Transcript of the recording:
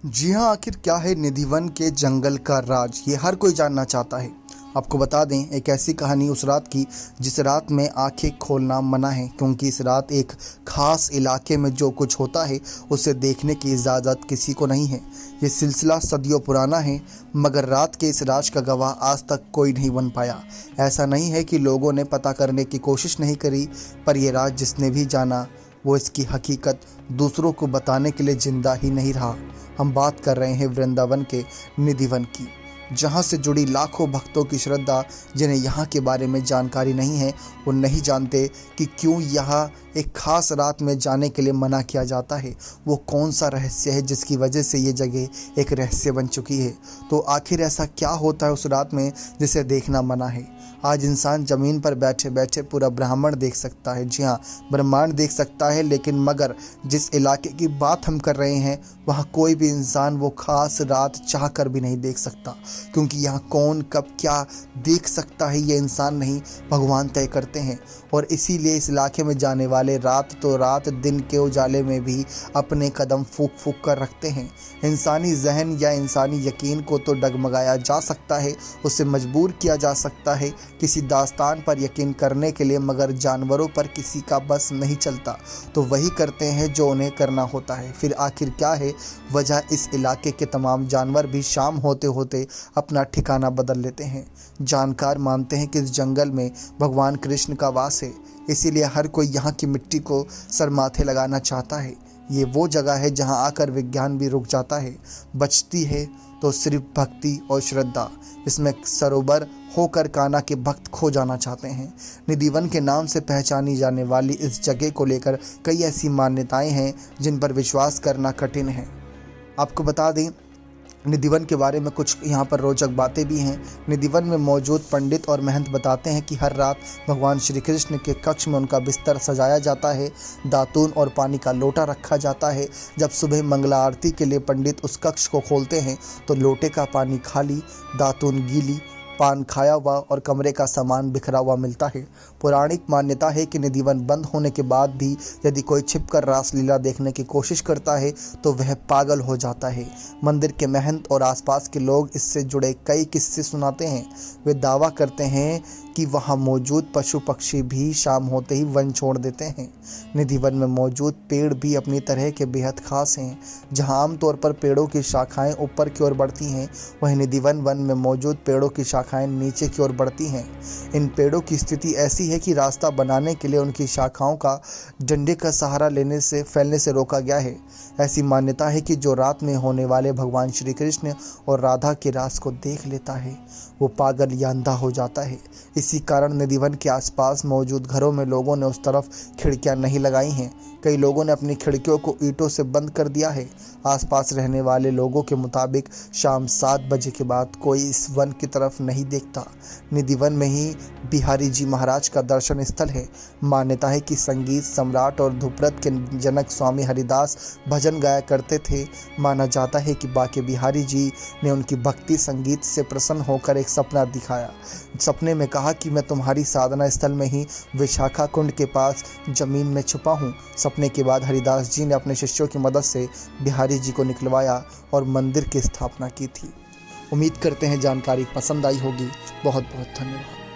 जी हाँ, आखिर क्या है निधिवन के जंगल का राज, ये हर कोई जानना चाहता है। आपको बता दें, एक ऐसी कहानी उस रात की जिस रात में आंखें खोलना मना है, क्योंकि इस रात एक खास इलाके में जो कुछ होता है उसे देखने की इजाज़त किसी को नहीं है। ये सिलसिला सदियों पुराना है, मगर रात के इस राज का गवाह आज तक कोई नहीं बन पाया। ऐसा नहीं है कि लोगों ने पता करने की कोशिश नहीं करी, पर यह राज जिसने भी जाना वो इसकी हकीकत दूसरों को बताने के लिए जिंदा ही नहीं रहा। हम बात कर रहे हैं वृंदावन के निधिवन की, जहाँ से जुड़ी लाखों भक्तों की श्रद्धा। जिन्हें यहाँ के बारे में जानकारी नहीं है वो नहीं जानते कि क्यों यहाँ एक खास रात में जाने के लिए मना किया जाता है। वो कौन सा रहस्य है जिसकी वजह से ये जगह एक रहस्य बन चुकी है। तो आखिर ऐसा क्या होता है उस रात में जिसे देखना मना है। आज इंसान ज़मीन पर बैठे बैठे पूरा ब्रह्मांड देख सकता है। जी हाँ, ब्रह्मांड देख सकता है, लेकिन मगर जिस इलाके की बात हम कर रहे हैं वहाँ कोई भी इंसान वो खास रात चाह कर भी नहीं देख सकता, क्योंकि यहाँ कौन कब क्या देख सकता है ये इंसान नहीं, भगवान तय करते हैं। और इसीलिए इस इलाके में जाने वाले रात तो रात दिन के उजाले में भी अपने कदम फूंक फूंक कर रखते हैं। इंसानी जहन या इंसानी यकीन को तो डगमगाया जा सकता है, उसे मजबूर किया जा सकता है किसी दास्तान पर यकीन करने के लिए, मगर जानवरों पर किसी का बस नहीं चलता, तो वही करते हैं जो उन्हें करना होता है। फिर आखिर क्या है वजह? इस इलाके के तमाम जानवर भी शाम होते होते अपना ठिकाना बदल लेते हैं। जानकार मानते हैं कि इस जंगल में भगवान कृष्ण का वास है, इसीलिए हर कोई यहाँ की मिट्टी को सर माथे लगाना चाहता है। ये वो जगह है जहाँ आकर विज्ञान भी रुक जाता है। बचती है तो सिर्फ भक्ति और श्रद्धा। इसमें सरोवर होकर कान्हा के भक्त खो जाना चाहते हैं। निधिवन के नाम से पहचानी जाने वाली इस जगह को लेकर कई ऐसी मान्यताएं हैं जिन पर विश्वास करना कठिन है। आपको बता दें, निधिवन के बारे में कुछ यहाँ पर रोचक बातें भी हैं। निधिवन में मौजूद पंडित और महंत बताते हैं कि हर रात भगवान श्री कृष्ण के कक्ष में उनका बिस्तर सजाया जाता है, दातून और पानी का लोटा रखा जाता है। जब सुबह मंगला आरती के लिए पंडित उस कक्ष को खोलते हैं तो लोटे का पानी खाली, दातून गीली, पान खाया हुआ और कमरे का सामान बिखरा हुआ मिलता है। पौराणिक मान्यता है कि निधिवन बंद होने के बाद भी यदि कोई छिपकर रासलीला देखने की कोशिश करता है तो वह पागल हो जाता है। मंदिर के महंत और आसपास के लोग इससे जुड़े कई किस्से सुनाते हैं। वे दावा करते हैं कि वहाँ मौजूद पशु पक्षी भी शाम होते ही वन छोड़ देते हैं। निधिवन में मौजूद पेड़ भी अपनी तरह के बेहद खास हैं। जहाँ आमतौर पर पेड़ों की शाखाएं ऊपर की ओर बढ़ती हैं, वहीं निधिवन वन में मौजूद पेड़ों की शाखाएं नीचे की ओर बढ़ती हैं। इन पेड़ों की स्थिति ऐसी है कि रास्ता बनाने के लिए उनकी शाखाओं का डंडे का सहारा फैलने से रोका गया है। ऐसी मान्यता है कि जो रात में होने वाले भगवान श्री कृष्ण और राधा के रास को देख लेता है वो पागल या अंधा हो जाता है। इसी कारण निधिवन के आसपास मौजूद घरों में लोगों ने उस तरफ खिड़कियां नहीं लगाई हैं। कई लोगों ने अपनी खिड़कियों को ईंटों से बंद कर दिया है। आसपास रहने वाले लोगों के मुताबिक शाम 7 बजे के बाद कोई इस वन की तरफ नहीं देखता। निधिवन में ही बिहारी जी महाराज का दर्शन स्थल है। मान्यता है कि संगीत सम्राट और ध्रुपद के जनक स्वामी हरिदास भजन गाया करते थे। माना जाता है कि बाके बिहारी जी ने उनकी भक्ति संगीत से प्रसन्न होकर एक सपना दिखाया। सपने में कहा कि मैं तुम्हारी साधना स्थल में ही विशाखा कुंड के पास जमीन में छुपा हूँ। सपने के बाद हरिदास जी ने अपने शिष्यों की मदद से बिहारी जी को निकलवाया और मंदिर की स्थापना की थी। उम्मीद करते हैं जानकारी पसंद आई होगी। बहुत बहुत धन्यवाद।